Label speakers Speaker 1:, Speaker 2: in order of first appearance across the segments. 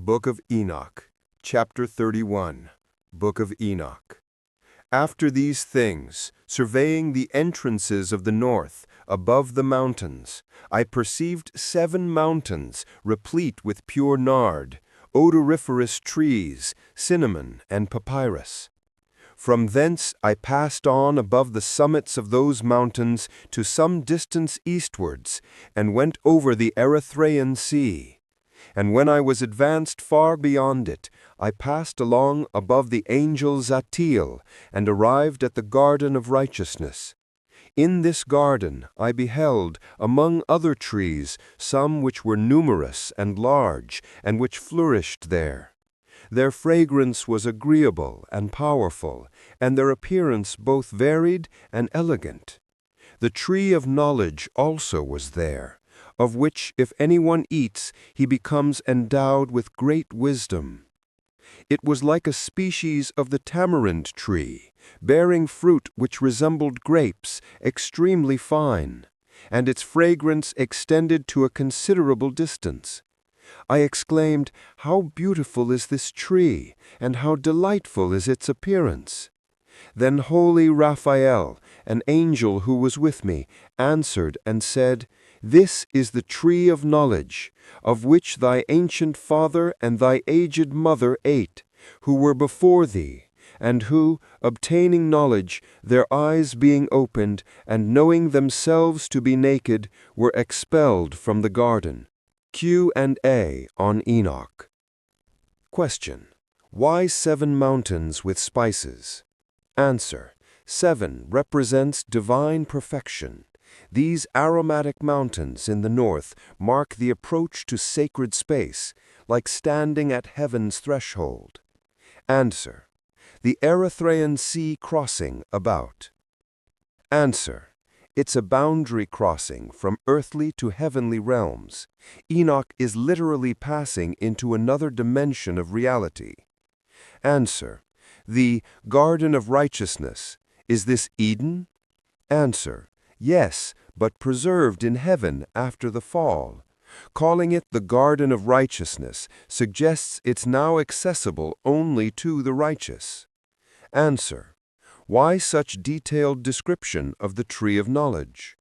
Speaker 1: Book of Enoch, Chapter 31, Book of Enoch. After these things, surveying the entrances of the north, above the mountains, I perceived 7 mountains, replete with pure nard, odoriferous trees, cinnamon, and papyrus. From thence I passed on above the summits of those mountains to some distance eastwards, and went over the Erythraean Sea. And when I was advanced far beyond it, I passed along above the angel Zatiel, and arrived at the garden of righteousness. In this garden I beheld, among other trees, some which were numerous and large, and which flourished there. Their fragrance was agreeable and powerful, and their appearance both varied and elegant. The tree of knowledge also was there, of which if anyone eats, he becomes endowed with great wisdom. It was like a species of the tamarind tree, bearing fruit which resembled grapes, extremely fine, and its fragrance extended to a considerable distance. I exclaimed, "How beautiful is this tree, and how delightful is its appearance!" Then holy Raphael, an angel who was with me, answered and said, "This is the tree of knowledge, of which thy ancient father and thy aged mother ate, who were before thee, and who, obtaining knowledge, their eyes being opened, and knowing themselves to be naked, were expelled from the garden." Q&A on Enoch. Question: Why 7 mountains with spices? Answer: 7 represents divine perfection. These aromatic mountains in the north mark the approach to sacred space, like standing at heaven's threshold. Answer: the Erythraean Sea crossing about. Answer: it's a boundary crossing from earthly to heavenly realms. Enoch is literally passing into another dimension of reality. Answer: the Garden of Righteousness, is this Eden? Answer: yes, but preserved in heaven after the fall. Calling it the Garden of Righteousness suggests it's now accessible only to the righteous. Answer: why such detailed description of the tree of knowledge?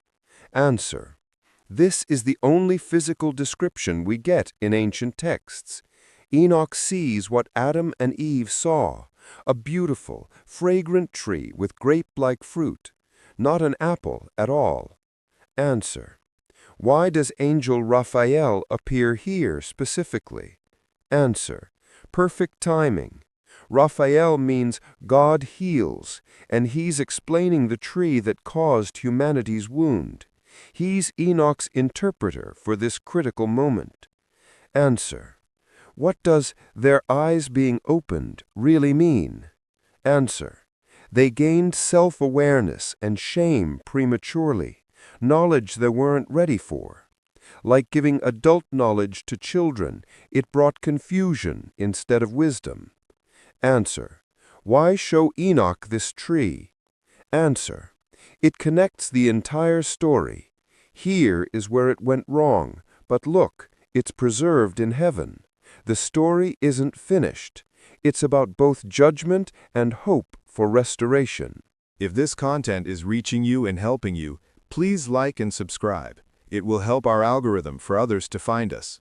Speaker 1: Answer: this is the only physical description we get in ancient texts. Enoch sees what Adam and Eve saw, a beautiful, fragrant tree with grape-like fruit, not an apple at all. Answer: why does angel Raphael appear here specifically? Answer: perfect timing. Raphael means God heals, and he's explaining the tree that caused humanity's wound. He's Enoch's interpreter for this critical moment. Answer: what does their eyes being opened really mean? Answer: they gained self-awareness and shame prematurely, knowledge they weren't ready for. Like giving adult knowledge to children, it brought confusion instead of wisdom. Answer: why show Enoch this tree? Answer: it connects the entire story. Here is where it went wrong, but look, it's preserved in heaven. The story isn't finished. It's about both judgment and hope for restoration.
Speaker 2: If this content is reaching you and helping you, please like and subscribe. It will help our algorithm for others to find us.